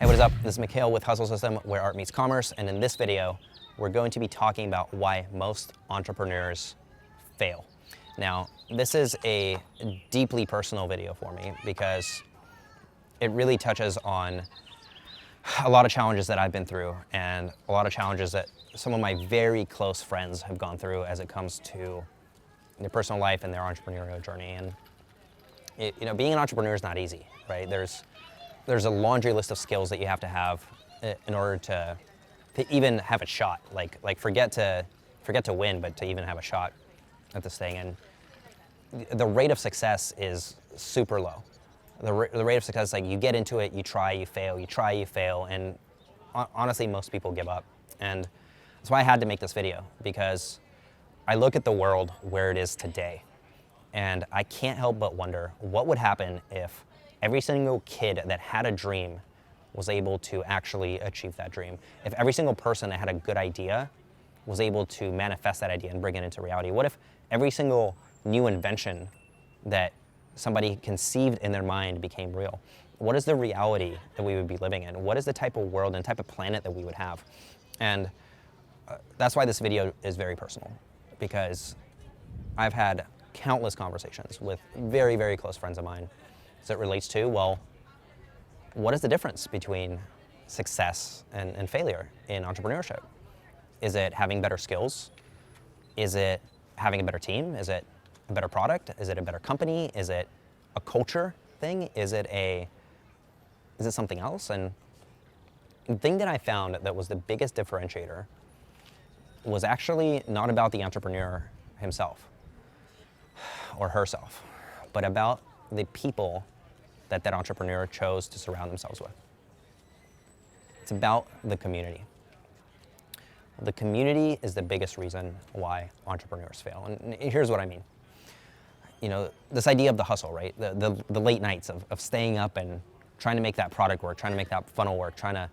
Hey, what is up? This is Mikhail with Hustle System, where art meets commerce, and in this video, we're going to be talking about why most entrepreneurs fail. Now, this is a deeply personal video for me because it really touches on a lot of challenges that I've been through and a lot of challenges that some of my very close friends have gone through as it comes to their personal life and their entrepreneurial journey. And being an entrepreneur is not easy, right? There's a laundry list of skills that you have to have in order to even have a shot. Like forget to win, but to even have a shot at this thing. And the rate of success is super low. The rate of success is like you get into it, you try, you fail, you try, you fail, and honestly, most people give up. And that's why I had to make this video, because I look at the world where it is today, and I can't help but wonder what would happen if every single kid that had a dream was able to actually achieve that dream. If every single person that had a good idea was able to manifest that idea and bring it into reality. What if every single new invention that somebody conceived in their mind became real? What is the reality that we would be living in? What is the type of world and type of planet that we would have? And that's why this video is very personal, because I've had countless conversations with very, very close friends of mine as it relates to, well, what is the difference between success and failure in entrepreneurship? Is it having better skills? Is it having a better team? Is it a better product? Is it a better company? Is it a culture thing? Is it something else? And the thing that I found that was the biggest differentiator was actually not about the entrepreneur himself or herself, but about the people that entrepreneur chose to surround themselves with. It's about the community. The community is the biggest reason why entrepreneurs fail. And here's what I mean. This idea of the hustle, right? The late nights of staying up and trying to make that product work, trying to make that funnel work, trying to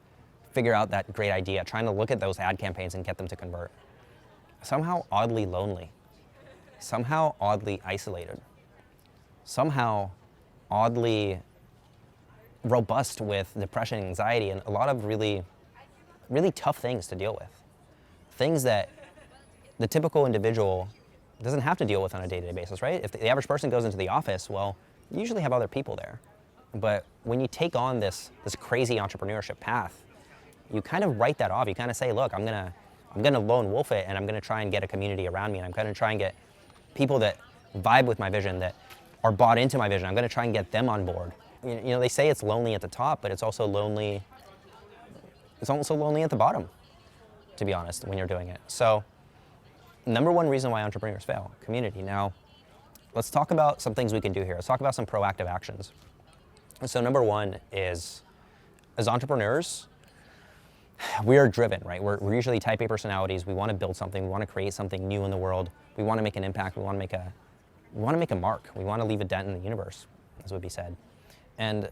figure out that great idea, trying to look at those ad campaigns and get them to convert. Somehow oddly lonely, somehow oddly isolated, somehow oddly robust with depression and anxiety and a lot of really, really tough things to deal with. Things that the typical individual doesn't have to deal with on a day-to-day basis, right? If the average person goes into the office, well, you usually have other people there. But when you take on this crazy entrepreneurship path, you kind of write that off. You kind of say, look, I'm gonna lone wolf it, and I'm gonna try and get a community around me, and I'm gonna try and get people that vibe with my vision, that are bought into my vision. I'm gonna try and get them on board. They say it's lonely at the top, but it's also lonely at the bottom, to be honest, when you're doing it. So, number one reason why entrepreneurs fail, community. Now, let's talk about some things we can do here. Let's talk about some proactive actions. So number one is, as entrepreneurs, we are driven, right? We're usually type A personalities. We want to build something. We want to create something new in the world. We want to make an impact. We want to make a mark. We want to leave a dent in the universe, as would be said. And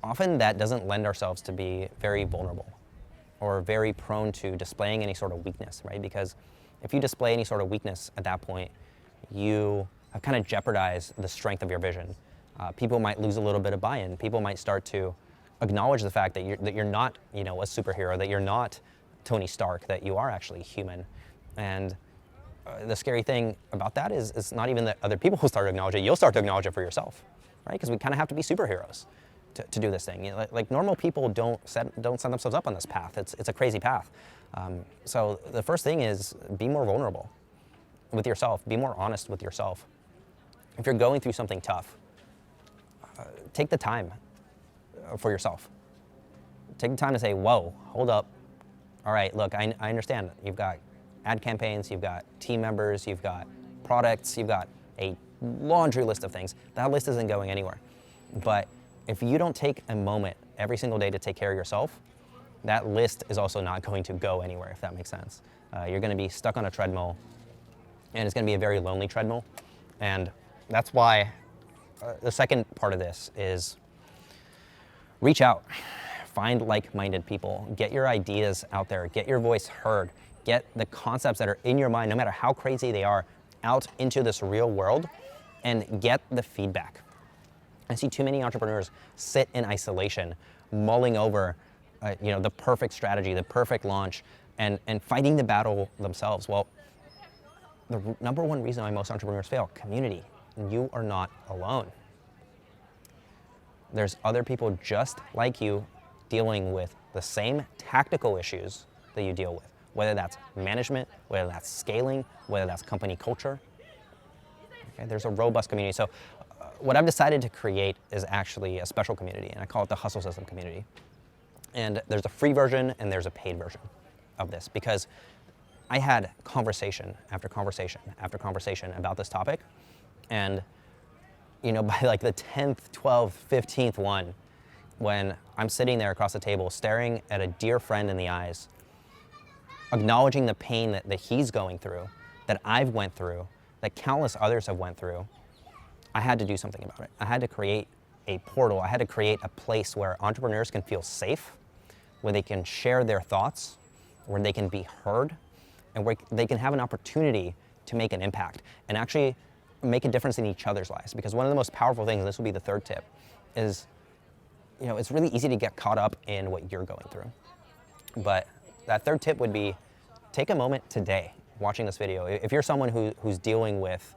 often that doesn't lend ourselves to be very vulnerable or very prone to displaying any sort of weakness, right? Because if you display any sort of weakness at that point, you have kind of jeopardized the strength of your vision. People might lose a little bit of buy-in. People might start to acknowledge the fact that you're not, a superhero, that you're not Tony Stark, that you are actually human. And the scary thing about that is it's not even that other people will start to acknowledge it. You'll start to acknowledge it for yourself, right? Because we kind of have to be superheroes to do this thing. Like normal people don't set themselves up on this path. It's a crazy path. So the first thing is be more vulnerable with yourself. Be more honest with yourself. If you're going through something tough, take the time for yourself. Take the time to say, whoa, hold up. All right, look, I understand. You've got ad campaigns, you've got team members, you've got products, you've got a laundry list of things. That list isn't going anywhere. But if you don't take a moment every single day to take care of yourself, that list is also not going to go anywhere, if that makes sense. You're going to be stuck on a treadmill, and it's going to be a very lonely treadmill. And that's why the second part of this is reach out. Find like-minded people. Get your ideas out there. Get your voice heard. Get the concepts that are in your mind, no matter how crazy they are, out into this real world and get the feedback. I see too many entrepreneurs sit in isolation, mulling over the perfect strategy, the perfect launch, and fighting the battle themselves. Well, the number one reason why most entrepreneurs fail, community. You are not alone. There's other people just like you dealing with the same tactical issues that you deal with, whether that's management, whether that's scaling, whether that's company culture. Okay, there's a robust community. So what I've decided to create is actually a special community, and I call it the Hustle System community. And there's a free version and there's a paid version of this, because I had conversation after conversation after conversation about this topic. And by like the 10th, 12th, 15th one, when I'm sitting there across the table staring at a dear friend in the eyes, acknowledging the pain that he's going through, that I've went through, that countless others have went through, I had to do something about it. I had to create a portal. I had to create a place where entrepreneurs can feel safe, where they can share their thoughts, where they can be heard, and where they can have an opportunity to make an impact and actually make a difference in each other's lives. Because one of the most powerful things, and this will be the third tip, is it's really easy to get caught up in what you're going through. But that third tip would be, take a moment today watching this video. If you're someone who's dealing with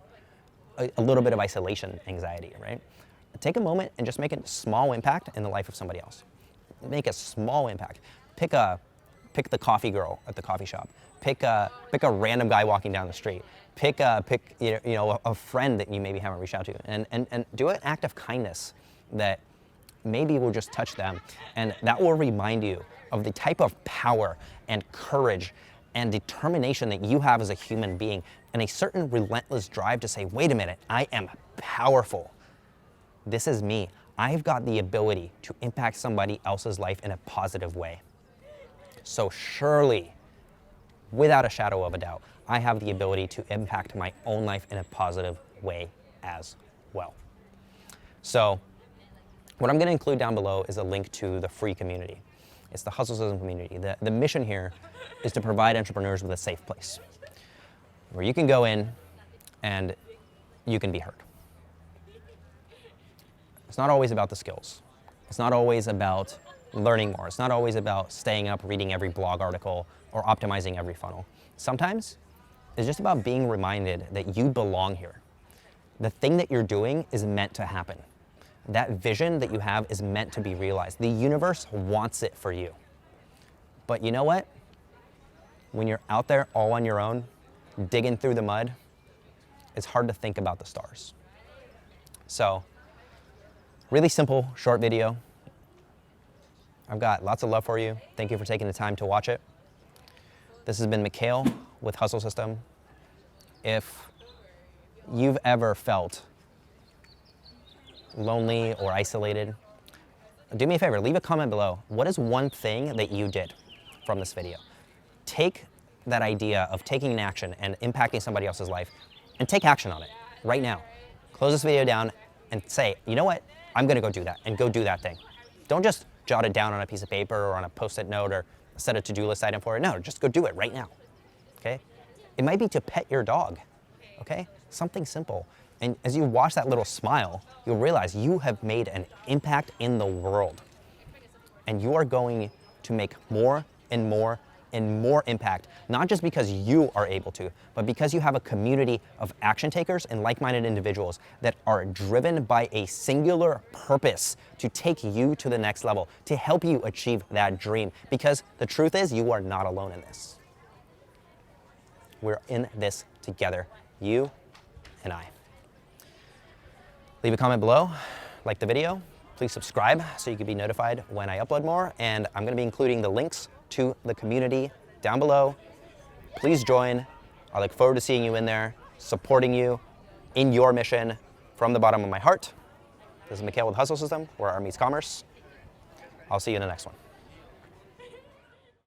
a little bit of isolation anxiety, right? Take a moment and just make a small impact in the life of somebody else. Make a small impact. Pick the coffee girl at the coffee shop. Pick a random guy walking down the street. Pick a friend that you maybe haven't reached out to, and do an act of kindness that maybe will just touch them, and that will remind you of the type of power and courage and determination that you have as a human being, and a certain relentless drive to say, wait a minute, I am powerful. This is me. I've got the ability to impact somebody else's life in a positive way. So surely, without a shadow of a doubt, I have the ability to impact my own life in a positive way as well. So what I'm going to include down below is a link to the free community. It's the Hustle System community. The mission here is to provide entrepreneurs with a safe place where you can go in and you can be heard. It's not always about the skills. It's not always about learning more. It's not always about staying up, reading every blog article, or optimizing every funnel. Sometimes it's just about being reminded that you belong here. The thing that you're doing is meant to happen. That vision that you have is meant to be realized. The universe wants it for you. But you know what? When you're out there all on your own, digging through the mud, it's hard to think about the stars. So, really simple, short video. I've got lots of love for you. Thank you for taking the time to watch it. This has been Mikhail with Hustle System. If you've ever felt lonely or isolated, do me a favor, leave a comment below. What is one thing that you did from this video? Take that idea of taking an action and impacting somebody else's life and take action on it right now. Close this video down and say, you know what? I'm gonna go do that, and go do that thing. Don't just jot it down on a piece of paper or on a Post-it note or set a to-do list item for it. No, just go do it right now, okay? It might be to pet your dog, okay? Something simple. And as you watch that little smile, you'll realize you have made an impact in the world. And you are going to make more and more and more impact, not just because you are able to, but because you have a community of action takers and like-minded individuals that are driven by a singular purpose to take you to the next level, to help you achieve that dream. Because the truth is, you are not alone in this. We're in this together, you and I. Leave a comment below, like the video, please subscribe so you can be notified when I upload more, and I'm gonna be including the links to the community down below. Please join. I look forward to seeing you in there, supporting you in your mission from the bottom of my heart. This is Mikhail with Hustle System, where art meets commerce. I'll see you in the next one.